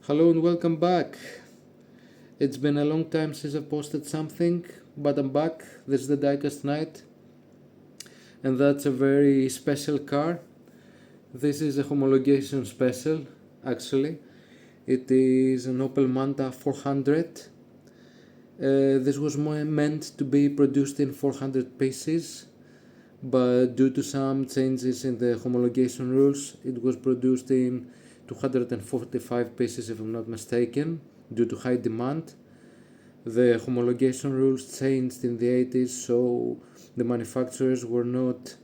Hello and welcome back. It's been a long time since I've posted something, but I'm back. This is the Diecast night, and that's a very special car. This is a homologation special, actually. It is an Opel Manta 400. This was meant to be produced in 400 pieces, but due to some changes in the homologation rules, it was produced in 245 pieces, if I'm not mistaken, due to high demand. The homologation rules changed in the 80s, so the manufacturers were not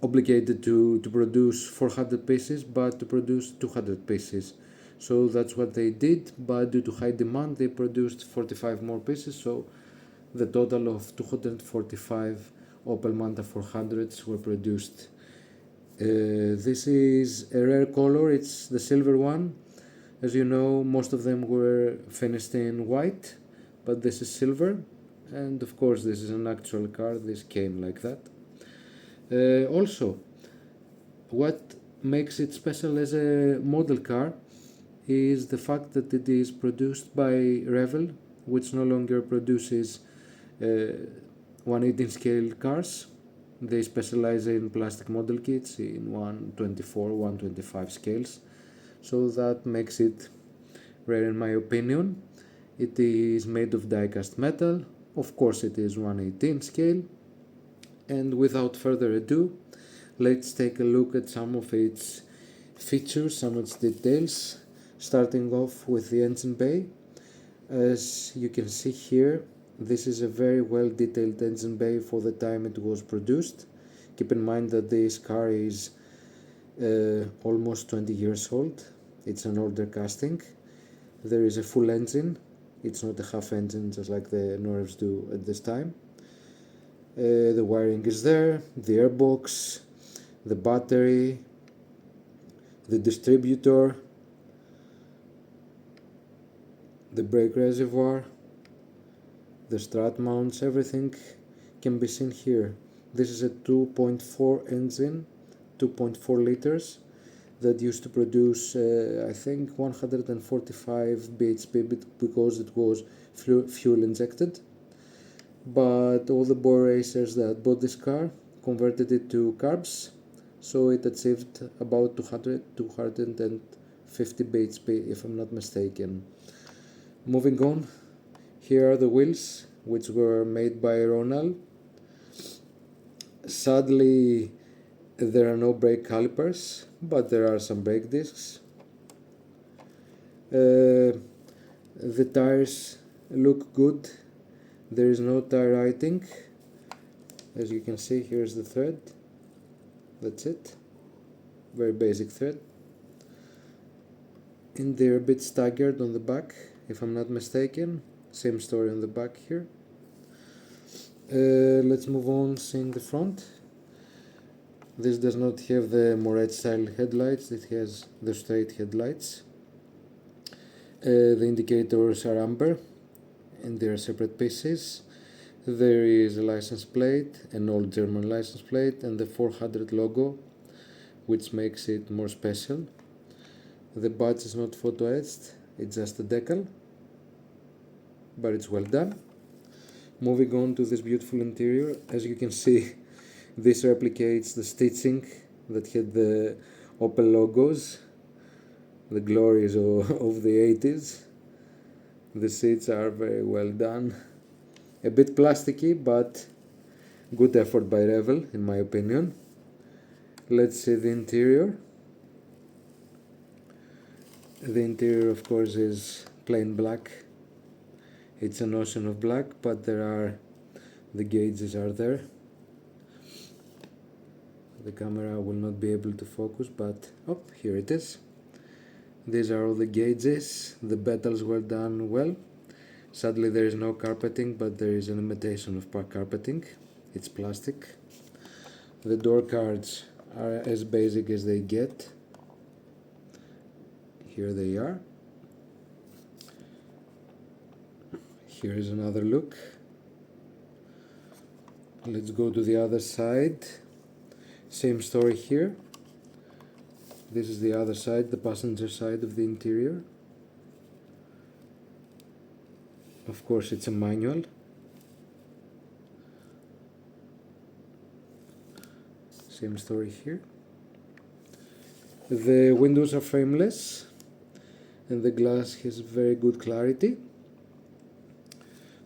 obligated to produce 400 pieces, but to produce 200 pieces. So that's what they did, but due to high demand, they produced 45 more pieces, so the total of 245 Opel Manta 400s were produced. This is a rare color, it's the silver one. As you know, most of them were finished in white, but this is silver, and of course this is an actual car, this came like that. Also, what makes it special as a model car is the fact that it is produced by Revell, which no longer produces 118 scale cars. They specialize in plastic model kits in 124, 125 scales, so that makes it rare in my opinion. It is made of die-cast metal, of course it is 118 scale, and without further ado, let's take a look at some of its features, some of its details, starting off with the engine bay. As you can see here, this is a very well detailed engine bay for the time it was produced. Keep in mind that this car is almost 20 years old. It's an older casting. There is a full engine, it's not a half engine just like the Norevs do at this time. The wiring is there, the airbox, the battery, the distributor, the brake reservoir, the strut mounts, everything can be seen here. This is a 2.4 engine, 2.4 liters, that used to produce I think 145 bhp because it was fuel injected, but all the boy racers that bought this car converted it to carbs, so it achieved about 250 bhp if I'm not mistaken. Moving on, here are the wheels, which were made by Revell. Sadly, there are no brake calipers, but there are some brake discs. The tires look good. There is no tire writing. As you can see, here's the thread. That's it. Very basic thread. And they're a bit staggered on the back, if I'm not mistaken. Same story on the back here. Let's move on, seeing the front. This does not have the Moret style headlights, it has the straight headlights. The indicators are amber and they are separate pieces. There is a license plate, an old German license plate, and the 400 logo, which makes it more special. The badge is not photo etched, it's just a decal, but it's well done. Moving on to this beautiful interior, as you can see, this replicates the stitching that had the Opel logos, the glories of the 80s. The seats are very well done. A bit plasticky, but good effort by Revell, in my opinion. Let's see the interior. The interior, of course, is plain black. It's an ocean of black, but the gauges are there. The camera will not be able to focus, but here it is. These are all the gauges. The petals were done well. Sadly, there is no carpeting, but there is an imitation of carpeting. It's plastic. The door cards are as basic as they get. Here they are. Here is another look. Let's go to the other side. Same story here. This is the other side, the passenger side of the interior. Of course, it's a manual. Same story here. The windows are frameless and the glass has very good clarity.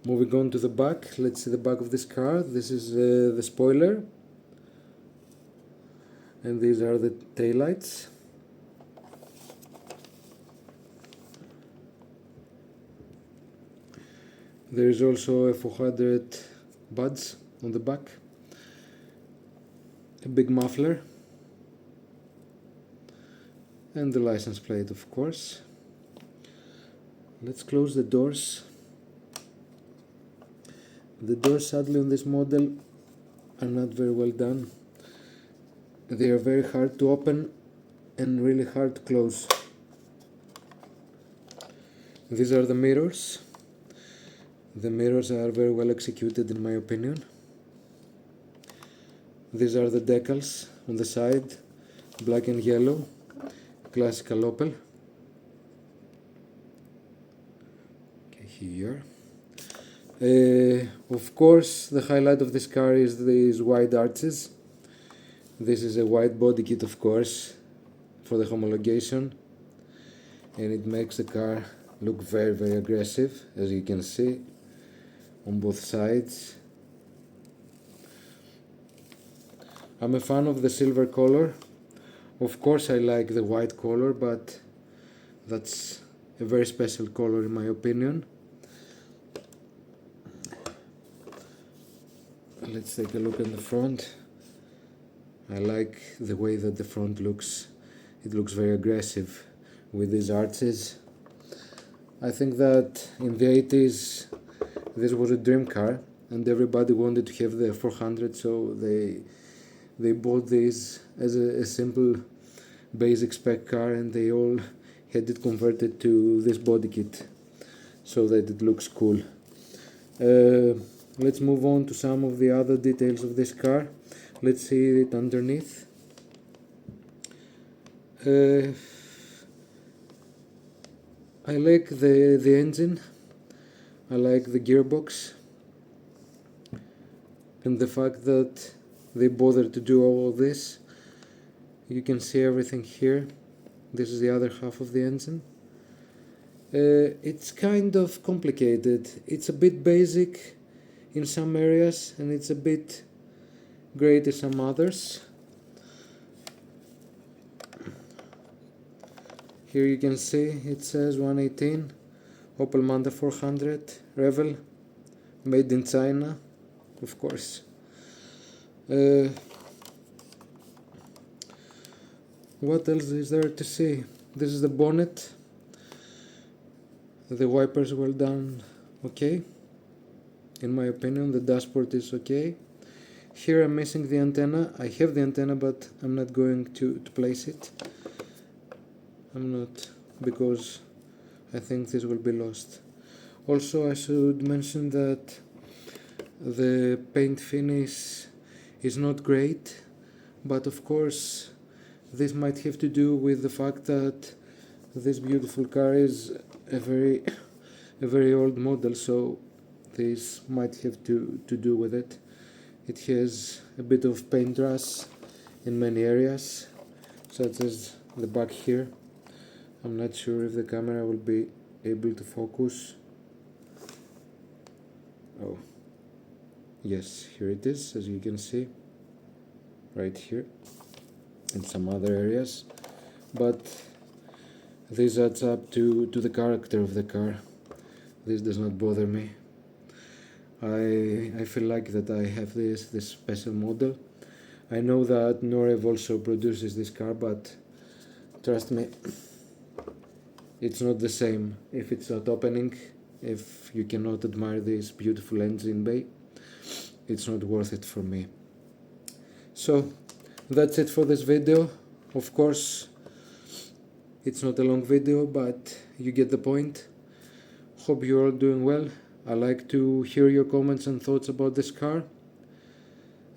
Moving on to the back, let's see the back of this car. This is the spoiler, and these are the taillights. There is also a 400 badge on the back, a big muffler, and the license plate, of course. Let's close the doors. The doors, sadly, on this model are not very well done. They are very hard to open and really hard to close. These are the mirrors. The mirrors are very well executed in my opinion. These are the decals on the side, black and yellow, classical Opel. Okay, here. Of course, the highlight of this car is these wide arches. This is a wide body kit, of course, for the homologation, and it makes the car look very, very aggressive, as you can see, on both sides. I'm a fan of the silver color. Of course, I like the white color, but that's a very special color in my opinion. Let's take a look at the front. I like the way that the front looks. It looks very aggressive with these arches. I think that in the 80s this was a dream car and everybody wanted to have the 400, so they bought this as a simple basic spec car and they all had it converted to this body kit so that it looks cool. Let's move on to some of the other details of this car. Let's see it underneath. I like the engine. I like the gearbox and the fact that they bothered to do all of this. You can see everything here. This is the other half of the engine. It's kind of complicated. It's a bit basic in some areas and it's a bit great in some others. Here you can see it says 118 Opel Manta 400 Revell, made in China, of course. What else is there to see? This is the bonnet. The wipers well done, okay. In my opinion, the dashboard is okay. Here I'm missing the antenna. I have the antenna, but I'm not going to place it. I'm not, because I think this will be lost. Also, I should mention that the paint finish is not great, but of course this might have to do with the fact that this beautiful car is a very old model, so this might have to do with it. It has a bit of paint rust in many areas, such as the back here. I'm not sure if the camera will be able to focus. Oh, yes, here it is, as you can see, right here, and some other areas. But this adds up to the character of the car. This does not bother me. I feel like that I have this special model. I know that Revell also produces this car, but trust me, it's not the same if it's not opening. If you cannot admire this beautiful engine bay, it's not worth it for me. So that's it for this video. Of course, it's not a long video, but you get the point. Hope you're all doing well. I like to hear your comments and thoughts about this car,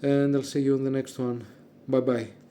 and I'll see you on the next one. Bye bye.